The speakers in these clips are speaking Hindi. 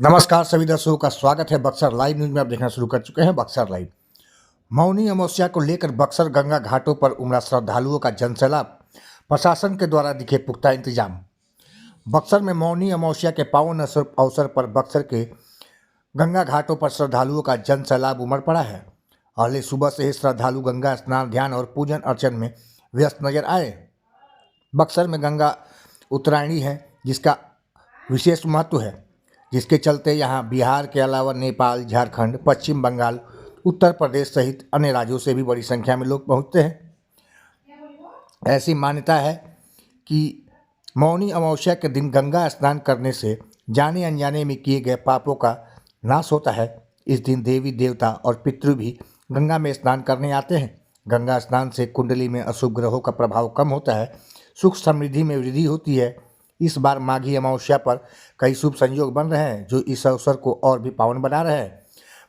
नमस्कार सभी दर्शकों का स्वागत है बक्सर लाइव न्यूज में। आप देखना शुरू कर चुके हैं बक्सर लाइव। मौनी अमावस्या को लेकर बक्सर गंगा घाटों पर उमड़ा श्रद्धालुओं का जनसैलाब, प्रशासन के द्वारा दिखे पुख्ता इंतजाम। बक्सर में मौनी अमावस्या के पावन अवसर पर बक्सर के गंगा घाटों पर श्रद्धालुओं का जनसैलाब उमड़ पड़ा है। अगले सुबह से ही श्रद्धालु गंगा स्नान, ध्यान और पूजन अर्चन में व्यस्त नजर आए। बक्सर में गंगा उत्तरायणी है जिसका विशेष महत्व है, जिसके चलते यहाँ बिहार के अलावा नेपाल, झारखंड, पश्चिम बंगाल, उत्तर प्रदेश सहित अन्य राज्यों से भी बड़ी संख्या में लोग पहुँचते हैं। ऐसी मान्यता है कि मौनी अमावस्या के दिन गंगा स्नान करने से जाने अनजाने में किए गए पापों का नाश होता है। इस दिन देवी देवता और पितृ भी गंगा में स्नान करने आते हैं। गंगा स्नान से कुंडली में अशुभ ग्रहों का प्रभाव कम होता है, सुख समृद्धि में वृद्धि होती है। इस बार माघी अमावस्या पर कई शुभ संयोग बन रहे हैं जो इस अवसर को और भी पावन बना रहे हैं।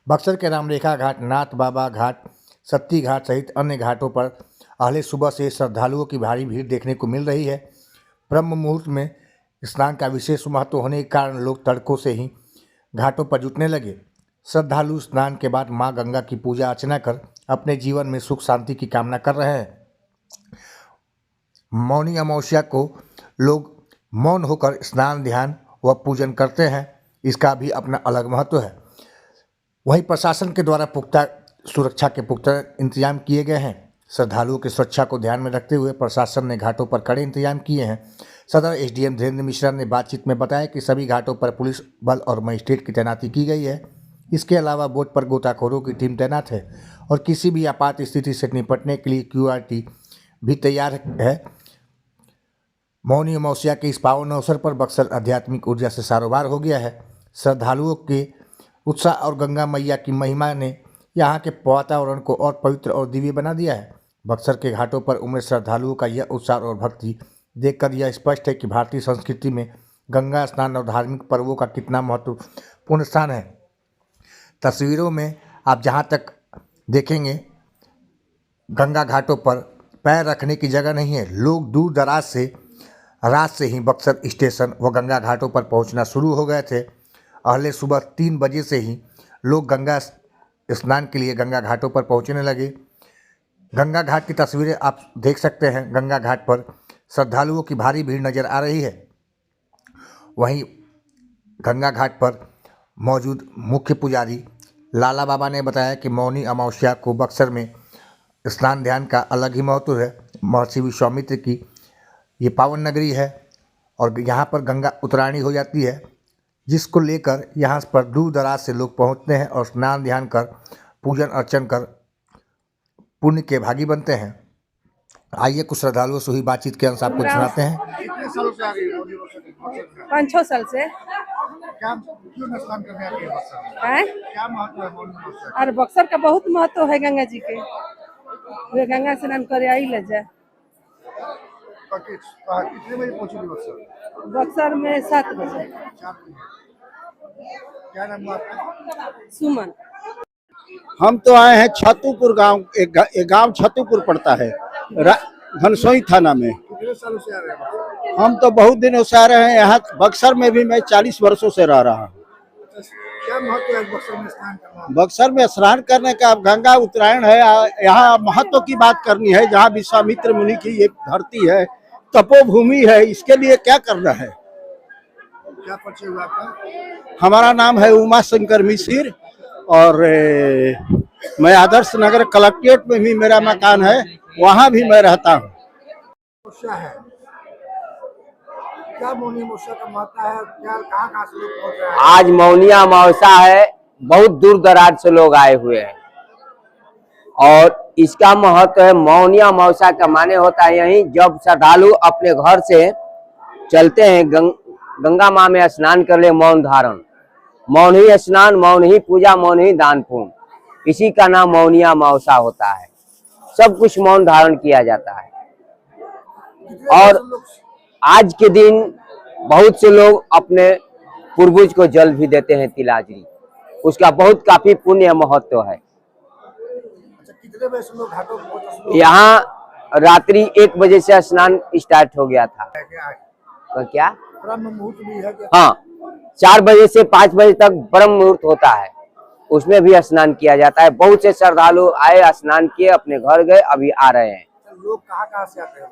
बक्सर के रामरेखा घाट, नाथ बाबा घाट, सत्ती घाट सहित अन्य घाटों पर अगले सुबह से श्रद्धालुओं की भारी भीड़ देखने को मिल रही है। ब्रह्म मुहूर्त में स्नान का विशेष महत्व होने के कारण लोग तड़कों से ही घाटों पर जुटने लगे। श्रद्धालु स्नान के बाद माँ गंगा की पूजा अर्चना कर अपने जीवन में सुख शांति की कामना कर रहे हैं। मौनी अमावस्या को लोग मौन होकर स्नान, ध्यान व पूजन करते हैं। इसका भी अपना अलग महत्व है। वहीं प्रशासन के द्वारा सुरक्षा के पुख्ता इंतजाम किए गए हैं। श्रद्धालुओं की सुरक्षा को ध्यान में रखते हुए प्रशासन ने घाटों पर कड़े इंतजाम किए हैं। सदर एसडीएम धीरेन्द्र मिश्रा ने बातचीत में बताया कि सभी घाटों पर पुलिस बल और मजिस्ट्रेट की तैनाती की गई है। इसके अलावा बोट पर गोताखोरों की टीम तैनात है और किसी भी आपात स्थिति से निपटने के लिए QRT भी तैयार है। मौनी अमावस्या के इस पावन अवसर पर बक्सर आध्यात्मिक ऊर्जा से सारोबार हो गया है। श्रद्धालुओं के उत्साह और गंगा मैया की महिमा ने यहाँ के वातावरण को और पवित्र और दिव्य बना दिया है। बक्सर के घाटों पर उमड़े श्रद्धालुओं का यह उत्साह और भक्ति देखकर यह स्पष्ट है कि भारतीय संस्कृति में गंगा स्नान और धार्मिक पर्वों का कितना महत्वपूर्ण स्थान है। तस्वीरों में आप जहाँ तक देखेंगे गंगा घाटों पर पैर रखने की जगह नहीं है। लोग दूर दराज से रात से ही बक्सर स्टेशन व गंगा घाटों पर पहुंचना शुरू हो गए थे। अगले सुबह 3 बजे से ही लोग गंगा स्नान के लिए गंगा घाटों पर पहुंचने लगे। गंगा घाट की तस्वीरें आप देख सकते हैं। गंगा घाट पर श्रद्धालुओं की भारी भीड़ नज़र आ रही है। वहीं गंगा घाट पर मौजूद मुख्य पुजारी लाला बाबा ने बताया कि मौनी अमावस्या को बक्सर में स्नान ध्यान का अलग ही महत्व है। महर्षि विश्वामित्र की ये पावन नगरी है और यहाँ पर गंगा उत्तरायणी हो जाती है, जिसको लेकर यहाँ पर दूर दराज से लोग पहुँचते हैं और स्नान ध्यान कर पूजन अर्चन कर पुण्य के भागी बनते हैं। आइए कुछ श्रद्धालुओं से हुई बातचीत के अनुसार आपको सुनाते हैं। कितने सालों से आ रही है? 5-6 साल से। क्या क्यों स्नान करने आती है बक्सर? हैं? क्या महत्व है मौनी अमावस्या का? और बक्सर का बहुत महत्व है गंगा जी के। वे गंगा स्नान करे आई ले जाए। कितने बजे पहुंची थी बक्सर? बक्सर में 7 बजे। 4 बजे। क्या नाम है आपका? सुमन। हम तो आए हैं छतुपुर गांव। एक गांव छतुपुर पड़ता है घनसोई थाना में। कितने सालों से आ रहे हैं? हम तो बहुत दिनों से आ रहे हैं। यहाँ बक्सर में भी मैं 40 वर्षों से रह रहा हूँ। क्या महत्व है बक्सर में स्नान करना? बक्सर में स्नान करने का गंगा उत्तरायण है। यहाँ महत्व की बात करनी है। जहाँ विश्वामित्र मुनि की एक धरती है, तपोभूमि है, इसके लिए क्या करना है। क्या परिचय हुआ आपका? हमारा नाम है उमा शंकर मिश्र और मैं आदर्श नगर कलेक्ट्रेट में भी मेरा मकान है, वहाँ भी मैं रहता हूँ। अमावस्या है, क्या मौनी अमावस्या का महत्व है? क्या कहाँ से लोग पहुँच रहे हैं? आज मौनी अमावस्या है। बहुत दूर दराज से लोग आए हुए हैं और इसका महत्व है। मौनी अमावस्या का माने होता है यही जब श्रद्धालु अपने घर से चलते हैं गंगा माँ में स्नान कर ले, मौन धारण, मौन ही स्नान, मौन ही पूजा, मौन ही दान पुण्य, इसी का नाम मौनी अमावस्या होता है। सब कुछ मौन धारण किया जाता है। और आज के दिन बहुत से लोग अपने पूर्वज को जल भी देते हैं, तिलाजरी, उसका बहुत काफी पुण्य महत्व है। कितने बजे से लोग घाटों पर पहुंचे? यहाँ रात्रि 1 बजे से स्नान स्टार्ट हो गया था। क्या है? तो क्या ब्रह्म मुहूर्त भी है क्या? हाँ, 4 बजे से 5 बजे तक ब्रह्म मुहूर्त होता है, उसमें भी स्नान किया जाता है। बहुत से श्रद्धालु आए, स्नान किए, अपने घर गए, अभी आ रहे हैं। लोग कहाँ से आते हैं?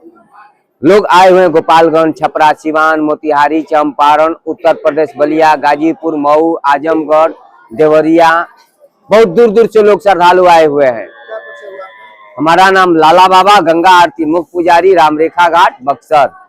लोग आए हुए हैं गोपालगंज, छपरा, सिवान, मोतिहारी, चंपारण, उत्तर प्रदेश, बलिया, गाजीपुर, मऊ, आजमगढ़, देवरिया, बहुत दूर दूर से लोग श्रद्धालु आए हुए हैं। हमारा नाम लाला बाबा, गंगा आरती मुख्य पुजारी, रामरेखा घाट, बक्सर।